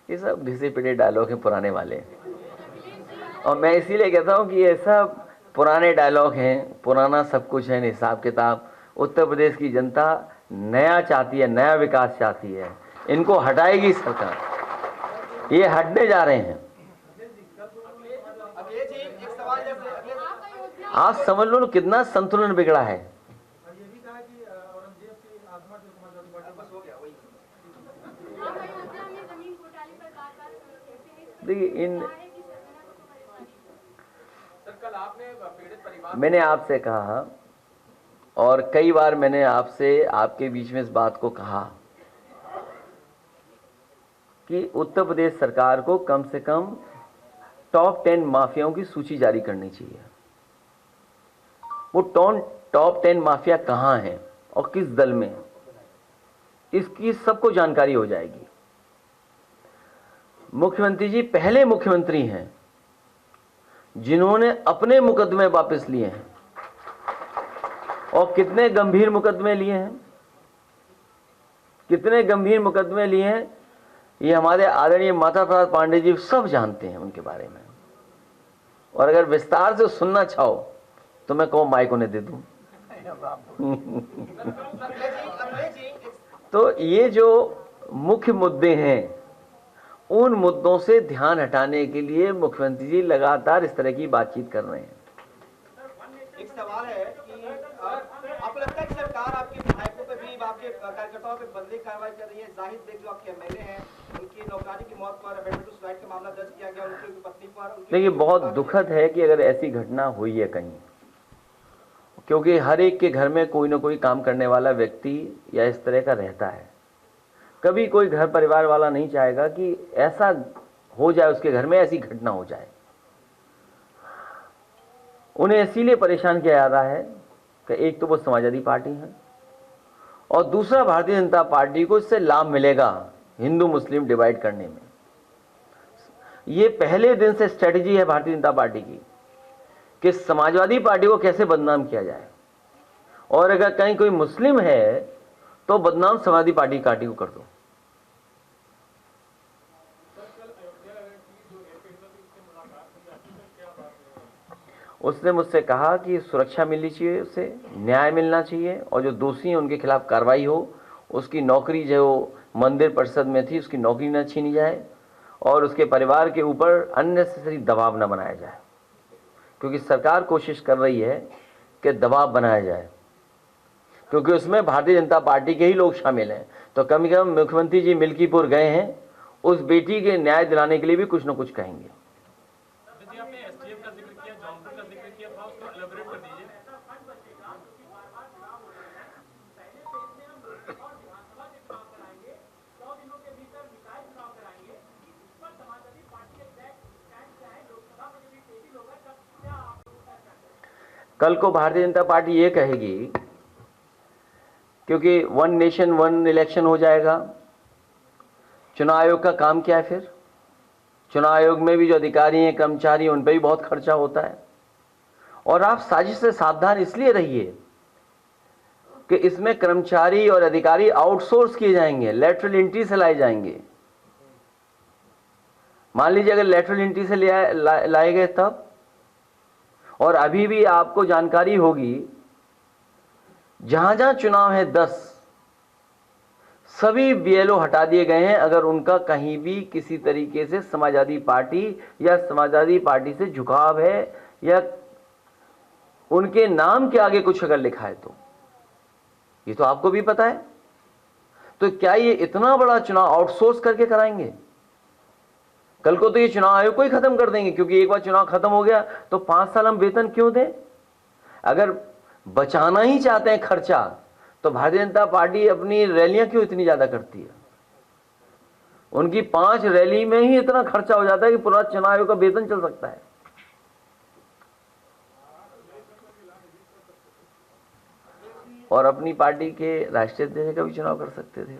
ये सब घिसे पिटे डायलॉग हैं पुराने वाले, और मैं इसीलिए कहता हूँ कि ये सब पुराने डायलॉग हैं, पुराना सब कुछ है, हिसाब किताब। उत्तर प्रदेश की जनता नया चाहती है, नया विकास चाहती है, इनको हटाएगी सरकार, ये हटने जा रहे हैं। आप समझ लो कितना संतुलन बिगड़ा है। देखिए मैंने आपसे कहा, और कई बार मैंने आपसे आपके बीच में इस बात को कहा कि उत्तर प्रदेश सरकार को कम से कम टॉप 10 माफियाओं की सूची जारी करनी चाहिए। वो टॉप 10 माफिया कहाँ हैं और किस दल में, इसकी सबको जानकारी हो जाएगी। मुख्यमंत्री जी पहले मुख्यमंत्री हैं जिन्होंने अपने मुकदमे वापस लिए हैं, और कितने गंभीर मुकदमे लिए हैं, कितने गंभीर मुकदमे लिए हैं, ये हमारे आदरणीय माता प्रसाद पांडे जी सब जानते हैं उनके बारे में। और अगर विस्तार से सुनना चाहो तो मैं कहूँ माइक उन्हें दे दूं। तो ये जो मुख्य मुद्दे हैं, उन मुद्दों से ध्यान हटाने के लिए मुख्यमंत्री जी लगातार इस तरह की बातचीत कर रहे हैं। एक सवाल है कि आपको लगता है कि सरकार आपके विधायकों पे भी, आपके कार्यकर्ताओं पे बदले कार्रवाई कर रही है? जाहिद बेग जो आपके एमएलए हैं, उनकी नौकरी की मौत पर अमेंडमेंट टू सुसाइड का मामला दर्ज किया गया, उनकी पत्नी पर। देखिए बहुत दुखद है कि अगर ऐसी घटना हुई है कहीं, क्योंकि हर एक के घर में कोई ना कोई काम करने वाला व्यक्ति या इस तरह का रहता है। कभी कोई घर परिवार वाला नहीं चाहेगा कि ऐसा हो जाए, उसके घर में ऐसी घटना हो जाए। उन्हें इसीलिए परेशान किया जा रहा है कि एक तो वो समाजवादी पार्टी है, और दूसरा भारतीय जनता पार्टी को इससे लाभ मिलेगा हिंदू मुस्लिम डिवाइड करने में। ये पहले दिन से स्ट्रेटजी है भारतीय जनता पार्टी की कि समाजवादी पार्टी को कैसे बदनाम किया जाए, और अगर कहीं कोई मुस्लिम है तो बदनाम समाजवादी पार्टी को कर दो। उसने मुझसे कहा कि सुरक्षा मिलनी चाहिए, उसे न्याय मिलना चाहिए, और जो दोषी हैं उनके खिलाफ कार्रवाई हो, उसकी नौकरी जो मंदिर परिषद में थी उसकी नौकरी न छीनी जाए, और उसके परिवार के ऊपर अननेसेसरी दबाव न बनाया जाए, क्योंकि सरकार कोशिश कर रही है कि दबाव बनाया जाए, क्योंकि उसमें भारतीय जनता पार्टी के ही लोग शामिल हैं। तो कम से कम मुख्यमंत्री जी मिल्कीपुर गए हैं, उस बेटी के न्याय दिलाने के लिए भी कुछ न कुछ कहेंगे। कल को भारतीय जनता पार्टी ये कहेगी, क्योंकि वन नेशन वन इलेक्शन हो जाएगा, चुनाव आयोग का काम क्या है फिर? चुनाव आयोग में भी जो अधिकारी हैं, कर्मचारी हैं, उन पर भी बहुत खर्चा होता है। और आप साजिश से सावधान इसलिए रहिए कि इसमें कर्मचारी और अधिकारी आउटसोर्स किए जाएंगे, लेटरल एंट्री से लाए जाएंगे। मान लीजिए अगर लेटरल एंट्री से लाए गए तब, और अभी भी आपको जानकारी होगी जहां जहां चुनाव है 10 सभी बीएलओ हटा दिए गए हैं, अगर उनका कहीं भी किसी तरीके से समाजवादी पार्टी या समाजवादी पार्टी से झुकाव है, या उनके नाम के आगे कुछ अगर लिखा है तो ये तो आपको भी पता है। तो क्या ये इतना बड़ा चुनाव आउटसोर्स करके कराएंगे? कल को तो ये चुनाव आयोग को ही खत्म कर देंगे, क्योंकि एक बार चुनाव खत्म हो गया तो 5 साल हम वेतन क्यों दें? अगर बचाना ही चाहते हैं खर्चा, तो भारतीय जनता पार्टी अपनी रैलियां क्यों इतनी ज्यादा करती है? उनकी 5 रैली में ही इतना खर्चा हो जाता है कि पूरा चुनाव आयोग का वेतन चल सकता है। और अपनी पार्टी के राष्ट्रीय अध्यक्ष का भी चुनाव कर सकते थे।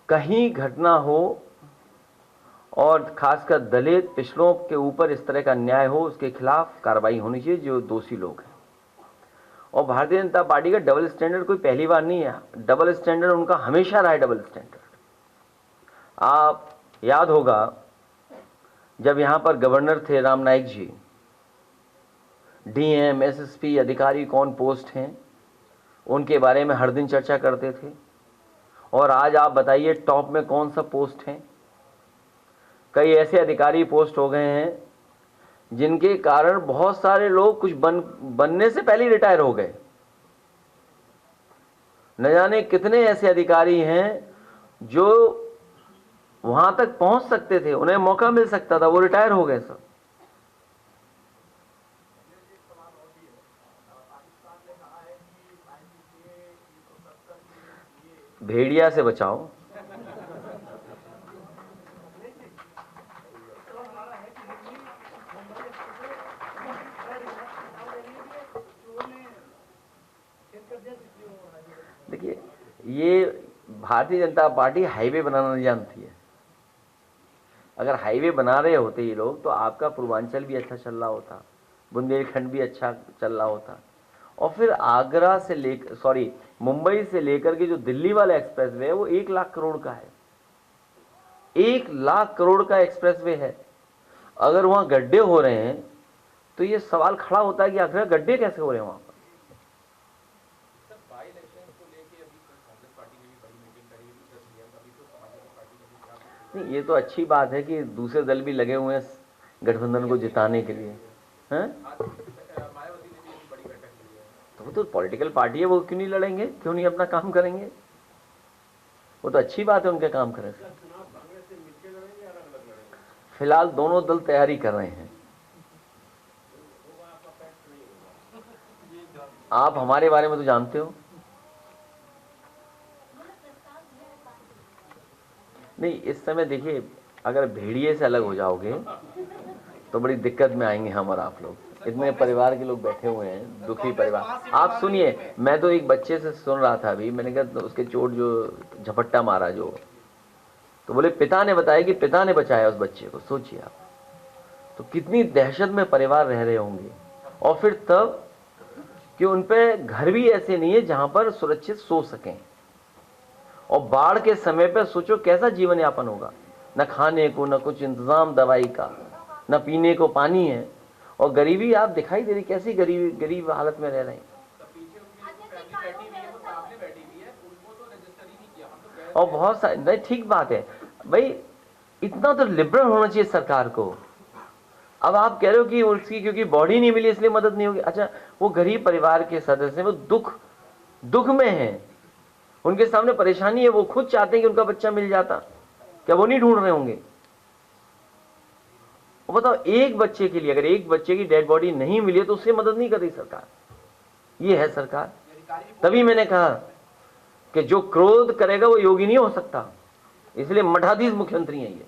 कहीं घटना हो और खासकर दलित पिछड़ों के ऊपर इस तरह का अन्याय हो, उसके खिलाफ कार्रवाई होनी चाहिए जो दोषी लोग हैं। और भारतीय जनता पार्टी का डबल स्टैंडर्ड कोई पहली बार नहीं है, डबल स्टैंडर्ड उनका हमेशा रहा है, डबल स्टैंडर्ड। आप याद होगा जब यहां पर गवर्नर थे राम नाईक जी, डीएम एसएसपी अधिकारी कौन पोस्ट हैं उनके बारे में हर दिन चर्चा करते थे, और आज आप बताइए टॉप में कौन सा पोस्ट है। कई ऐसे अधिकारी पोस्ट हो गए हैं जिनके कारण बहुत सारे लोग कुछ बनने से पहले रिटायर हो गए। न जाने कितने ऐसे अधिकारी हैं जो वहां तक पहुंच सकते थे, उन्हें मौका मिल सकता था, वो रिटायर हो गए सब। भेड़िया से बचाओ। देखिए, ये भारतीय जनता पार्टी हाईवे बनाना नहीं जानती है। अगर हाईवे बना रहे होते ये लोग तो आपका पूर्वांचल भी अच्छा चल रहा होता, बुंदेलखंड भी अच्छा चल रहा होता, और फिर आगरा से मुंबई से लेकर के जो दिल्ली वाला एक्सप्रेसवे है वो 1 लाख करोड़ का है। 1 लाख करोड़ का एक्सप्रेसवे है। अगर वहां गड्ढे हो रहे हैं तो ये सवाल खड़ा होता है कि आखिर गड्ढे कैसे हो रहे हैं वहां पर। नहीं, ये तो अच्छी बात है कि दूसरे दल भी लगे हुए हैं गठबंधन को जिताने के लिए, हैं? तो वो तो पॉलिटिकल पार्टी है, वो क्यों नहीं लड़ेंगे, क्यों नहीं अपना काम करेंगे? वो तो अच्छी बात है उनके काम करें। फिलहाल दोनों दल तैयारी कर रहे हैं। आप हमारे बारे में तो जानते हो। नहीं, इस समय देखिए, अगर भेड़िए से अलग हो जाओगे तो बड़ी दिक्कत में आएंगे हम और आप लोग। इतने परिवार के लोग बैठे हुए हैं, दुखी परिवार। आप सुनिए, मैं तो एक बच्चे से सुन रहा था अभी, मैंने कहा तो उसके चोट जो झपट्टा मारा जो, तो बोले पिता ने बताया कि पिता ने बचाया उस बच्चे को। सोचिए आप, तो कितनी दहशत में परिवार रह रहे होंगे। और फिर तब कि उन पे घर भी ऐसे नहीं है जहां पर सुरक्षित सो सकें, और बाढ़ के समय पर सोचो कैसा जीवन यापन होगा। न खाने को, न कुछ इंतजाम दवाई का, न पीने को पानी है, और गरीबी आप दिखाई दे रही, कैसी गरीब हालत में रह रहे हैं। और बहुत सारे नहीं, ठीक बात है भाई, इतना तो लिबरल होना चाहिए सरकार को। अब आप कह रहे हो कि उसकी क्योंकि बॉडी नहीं मिली इसलिए मदद नहीं होगी। अच्छा, वो गरीब परिवार के सदस्य वो दुख में हैं, उनके सामने परेशानी है, वो खुद चाहते हैं कि उनका बच्चा मिल जाता, क्या वो नहीं ढूंढ रहे होंगे? वो बताओ, एक बच्चे के लिए अगर एक बच्चे की डेड बॉडी नहीं मिली तो उससे मदद नहीं कर रही सरकार। ये है सरकार। तभी मैंने कहा कि जो क्रोध करेगा वो योगी नहीं हो सकता, इसलिए मठाधीश मुख्यमंत्री है ये।